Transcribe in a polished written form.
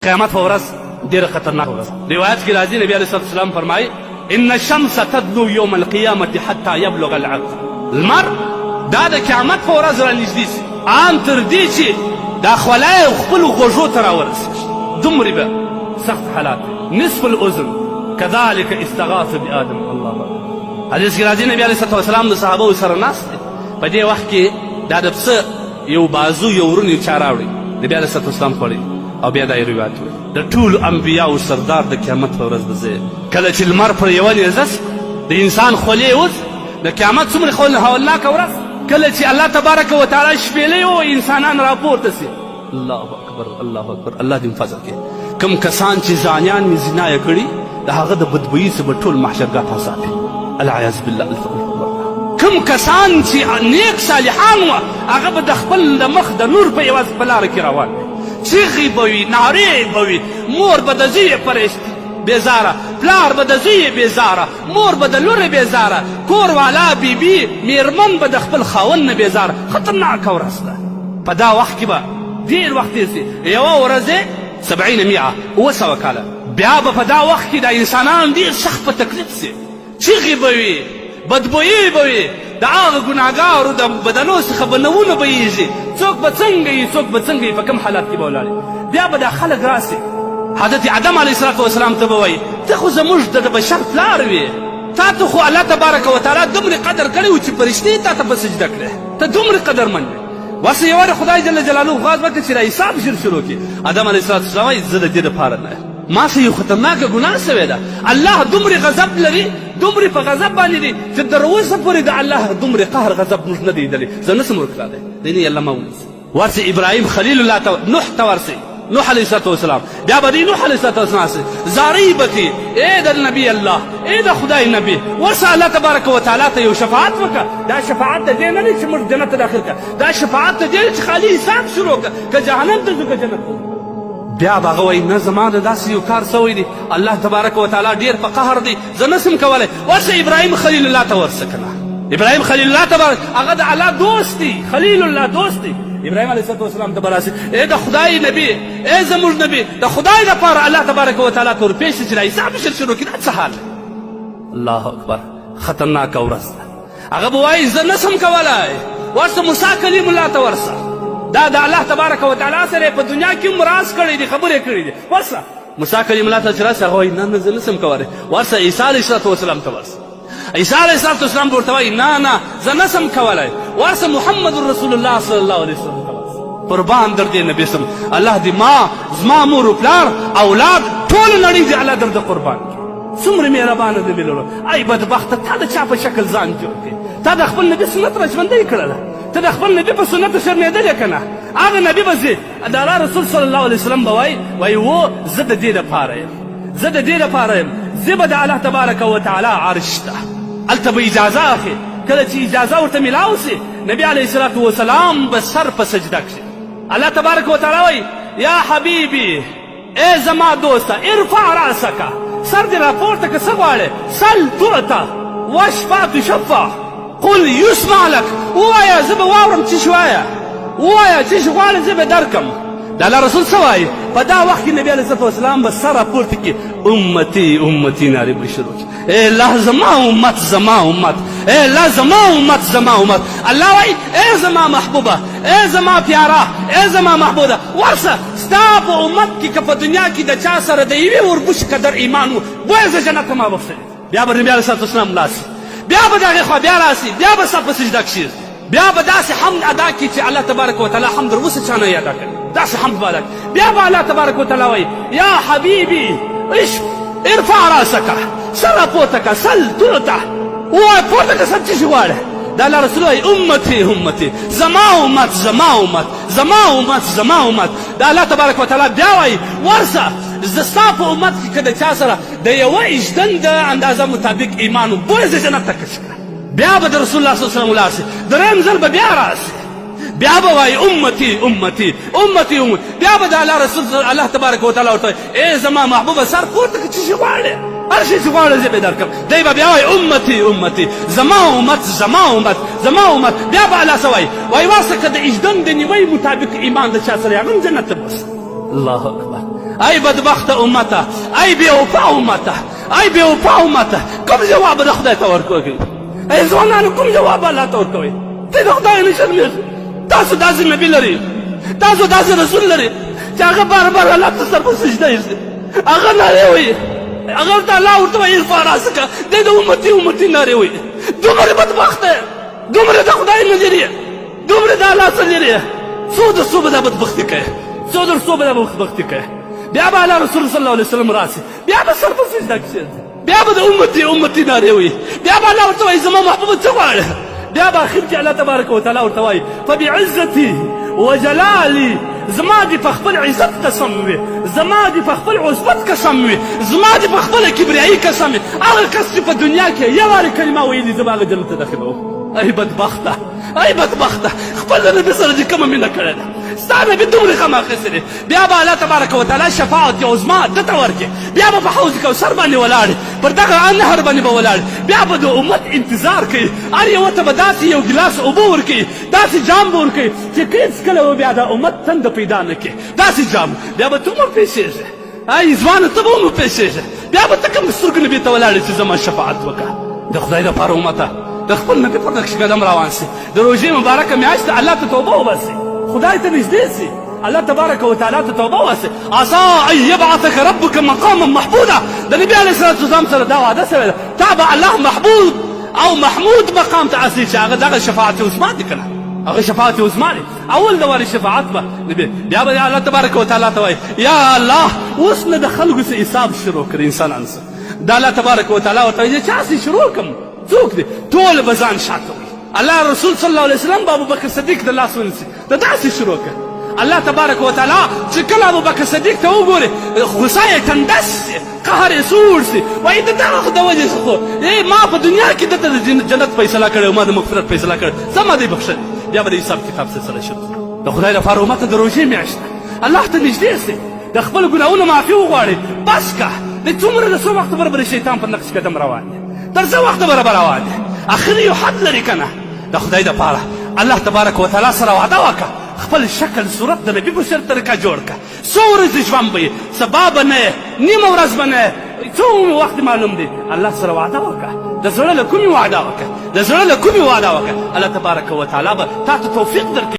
قیامت ورځ ډېره خطرناکه ورځ. روایت کې راځي نبي علیه الصلاة والسلام فرمایي ان الشمس تدنو یوم القیامة حتی یبلغ العقل. لمر دا د قیامت په ورځ رانږدې شي ان تر دې چې دا خولۍ خپلو غوږو ته راورسېږي. دومرې به سخت حالات دي. نصف الاذن کذلک استغاث بآدم. الله اکبر. حدیث کې راځي نبي علیه الصلاة والسلام د صحابو سره ناست دی. په دې وخت کې دا د پسه یو بازو یو ورون یو چا راوړي. نبي علیه الصلاة والسلام خوړی او بیا دا یې روایت وایي د ټولو انبیاو سردار د قیامت په ورځ به زه کله چې لمر پر یوه نیزه د انسان خولې اوس د قیامت څومره هولناکه ورځ کله چې الله تبارک وتعالی شپېلۍ او انسانان راپورته سي. الله اکبر الله اکبر. الله دې فضل کړي. کوم کسان چې ځانیان یې زنا یې کړي د هغه د بدبویي څخه به ټول محشرګاه ته ساتي. العیاذ بالله. کوم کسان چې نیک صالحان وه هغه به د خپل د مخ د نور په یوازې په لاره کې روان وي. چیغې به وي، نارې به وي، مور به د زوی پرېږدي بېزاره، پلار به د زوی بېزاره، مور به د لورې بېزاره، کور والا بیبي میرمن به د خپل خاوند نه بېزاره. خطرناکه ورځ ده. په دا وخت کې به ډېر وخت تېر سي. یوه ورځ یې 70 میعه 700 کاله. بیا به په دا وخت کې د انسانان ډېر سخت په تکلیف سي. چیغې به وي، بدبویي به وي، د هغه ګناهګارو د بدنو څخه به نوونه بهیږي. څوک به څنګه یي، څوک به څنګه یي، په کوم حالات کې به ولاړې. بیا به دا خلک راسي حضرت آدم علیه الصلاة والسلام ته به وایي ته خو زموږ د بشر پلار وې، تا ته خو الله تبارک وتعالی دومره قدر کړی و چې فرشتې تا ته په سجده کړې، ته دومره قدرمن وې. واسه یوه د خدای جل جلاله غواز وکړه چې را حساب ژر شروع کړي. آدم علیه الصلاة والسلام وایي زه د دې دپاره نه یم، ما څه یو خطرناکه ګناه سوې ده. الله دومره غضب لري، دومره په غضب باندې دي چې تر اوسه پورې د الله دومره قهر غضب موږ نه دی لیدلی. زه نسم ورکړلی دی نه الله ما ونیسي. ورسې ابراهیم خلیل الله ته نوح ته ورسې نوح علیه الصلاة والسلام. بیا به دی نوح علیه الصلاة والسلام زاری به کې ای د نبي الله، ای د خدای نبي، ورسه الله تبارک وتعالی ته یو شفاعت وکړه. دا شفاعت د دې نه دی چې موږ جنت ته داخل کړه، دا شفاعت د دې چې خالي حساب شروع کړه که جهنم ته ځو که جنت ته. بیا به هغه وایي نه زما د داسې یو کار سوی دی، الله تبارک وتعالی ډېر په قهر دی، زه نسم کولی. ورسه ابراهیم خلیل الله ته ورسه که نه. ابراهیم خلیل الله ته هغه د الله دوست دی، خلیل الله دوست دی. ابراهیم علیه الصلاة والسلام ته به راسي ای د خدای نبي، ای زموږ نبي، د خدای دپاره الله تبارک وتعالی ته ورپېښ شي چې را حساب ژر شروع کړي. دا څه حال دی؟ الله اکبر. خطرناکه ورځ ده. هغه به وایي زه نسم کولی. ورسه موسی کلیم الله ته ورسه. دا د الله تبارک وتعالی سره په دنیا کې هم راز کړی دی، خبرې کړي دي. ورسه موسی کلیم الله ته چې راسه هغه وایي نه نه زه نسم کولی. ورسه عیسی علیه الصلاة والسلام ته ورسه. عیسی علیه الصلاة والسلام به ورته وایي نه نه زه نسم کولی. ورسه محمد رسول الله صلی الله علیه وسلم ته ورسه. قربان در دې نبي سم الله دې ما زما مور و پلار اولاد ټوله نړۍ دې الله در د قربان کړي. څومره مهربانه دی مېلمنو. ای بدبخته تا د چا په شکل ځان جوړ کړې، تا د خپل نبي سنت را ژوندی کړله، ته د خپل نبي په سنتو شرمېدلې که نه. هغه نبي به زه د الله رسول صلی الله علیه وسلم به وایي و زه د دې دپاره یم، زه د دې دپاره یم، زه به د الله تبارک وتعالی عرش ته هلته به اجازه اخلي. کله چې اجازه ورته میلاو سي نبي علیه الصلاة والسلام به سر په سجده کړي. الله تبارک وتعالی وایي یا حبیبي، ای زما دوسته، ارفع راسکه، سر دې راپورته که څه غواړې، سل تعطه واشفع تشفع قل یسمع لک. ووایه زه به واورم چې شوایه، ووایه چې غواړې زه به درکم. د الله رسول څه وایي؟ په دا وخت کې نبي علیه الصلاة والسلام به سر راپورته کړي امتي امتي نارې به شروع کړي. ای الله زما امت زما امت، ای الله زما امت زما امت. الله وایي ای زما محبوبه، ای زما پیاره، ای زما محبوبه، ورسه ستا په امت کې که په دنیا کې د چا سره د یوې وربشې قدر ایمان و بویه زه جنت ته ما بخښلې. بیا به نبي علیه الصلاة والسلام لاړ بیا به د هغې خوا بیا راسي، بیا به سر په سجده کښېږدي، بیا به داسې حمد ادا کړي چې الله تبارک وتعالی حمد تر اوسه چا نه ادا کړي. داسې حمد به ادا کړي. بیا به الله تبارک وتعالی وایي یا حبیبي ارفع راسکه، سر راپورته که، سل تعطه، ووایه پورته که سر چې غواړې. د الله رسول وایي امتي امتي، زما امت زما امت زما امت زما امت. د الله تبارک وتعالی بیا وایي ورسه زه ستا په امت کې که د چا سره د یوه اجدن د اندازه مطابق ایمان و بویه زه جنت ته کش کړه. بیا به د رسول الله صلی الله علیه وسلم ولاړ سي، درېیم ځل به بیا راسي، بیا به وایي امتي امتي امتي امتي. بیا به د الله رسول الله تبارک وتعالی ورته ای زما محبوبه سر پورته که چې غواړې، هر شي چې غواړې زه به درکړم. دی به بیا وایي امتي امتي، زما امت زما امت زما امت. بیا به الله څه وایي؟ وایي واسه که د اجدن د نیوی مطابق ایمان د چا سره هغه هم جنت ته بوځي. الله اکبر. ای بدبخت امته، ای بے وفا امته، ای بے وفا امته، کوم جواب د خدای ته ورکوئ؟ ای ځوانانو کوم جواب الله ته ورکوئ؟ ته د خدای نه شرمېږئ؟ تاسو داسې نبي لرئ، تاسو داسې رسول لرئ چې هغه بار بار الله ته سر په سجده ایږدي، هغه نارې وایي، هغه ته الله ورته وایي ارفع راسک، دی د امتي امتي نارې وایي. دومره بدبخت دی، دومره د خدای نه لرې، دومره د الله څخه لرې، څو درڅو به دا بدبختي کوي، څو درڅو به دا بدبختي کوي. بیا به الله رسول صلی الله علیه وسلم راسي، بیا به سر په سجده کښېږدي، بیا به د امتي امتي نارې وایي، بیا به الله ورته وایي زما محبوبه څه غواړې؟ بیا به اخر کې الله تبارک وتعالی ورته وایي فبعزتي وجلالي، زما دې په خپل عزت قسم وي، زما دې په خپل عصبت قسم وي، زما دې په خپله کبریایي قسم وي، هغه کس چې په دنیا کې یو وارې کلمه ویلي زه به هغه جنت ته داخلوم. ای بدبخته، ای بدبخته، خپل د نبي سره دې کومه مینه کړې ده، ستا نبي دومره غم اخیستی دی. بیا به الله تبارک وتعالی شفاعت عظما ده ته ورکړي، بیا به په حوض کوثر باندې ولاړې، پر دغه نهر باندې به ولاړې، بیا به د امت انتظار کوي، هر یوه ته به داسې یو ګیلاس اوبه ورکوي، داسې جام به ورکوي چې هېڅکله به بیا د امت تنده پیدا نه کړي، داسې جام. بیا به ته وپېښېږې، ای ځوانه ته به وپېښېږې، بیا به ته کوم سترګو نبي ته ولاړې چې زما شفاعت وکړه. د خدای دپاره امته د خپل نبي په نقش قدم روان سي، د روژې مبارکه میاشت ده، الله ته توبه وباسي، خدای ته نږدې سي، الله تبارک وتعالی ته توبه وباسي. عسى ان يبعثك ربك مقاما محمودا، د نبي علیه الصلاة والسلام سره دا وعده سوې ده، تا به الله محمود او محمود مقام ته رسوي چې هغه دغه شفاعت عظما دي که نه، هغه شفاعت عظما دي، اول د وارې شفاعت به نبي. بیا به الله تبارک وتعالی ته وایي یا الله اوس نه د خلکو څه حساب شروع کړي انسانانو سره، د الله تبارک وتعالی ورته وایي چا سې شروع کړم، څوک دی؟ ټول به ځان شاته وي. الله رسول صلی الله علیه وسلم به ابوبکر صدیق د لاس ونیسي، د داسې شروع کړه. الله تبارک وتعالی چې کله ابوبکر صدیق ته وګوري غصه یې تندس سي، قهر یې سوړ سي، وایي د دغه د وجې څخه خو ما په دنیا کې دته د جنت فیصله کړې او ما د مغفرت فیصله کړې، زه ما دی بخښلې. بیا به د حساب کتاب سلسله شروع کړه. د خدای لپاره امته د روژې میاشت ده، الله ته نږدې سي، د خپلو ګناهونو معافي وغواړئ، بس که د څومره د څو وخته برابر شیطان په نقش قدم روان دی، تر څه وخته برابر روان دی، اخر یو حد لري که نه. د خدای دپاره الله تبارک وتعالی سره وعده وکړه، خپل شکل صورت د نبي په شرط طریقه جوړ کړه، څو ورځې ژوند به یې، سبا به نه یې، نیمه ورځ به نه یې، څو وخت معلوم دی. الله سره وعده وکړه، د زړه له کومې وعده وکړه، د زړه له کومې وعده وکړه، الله تبارک وتعالی به تا ته توفیق درکړي.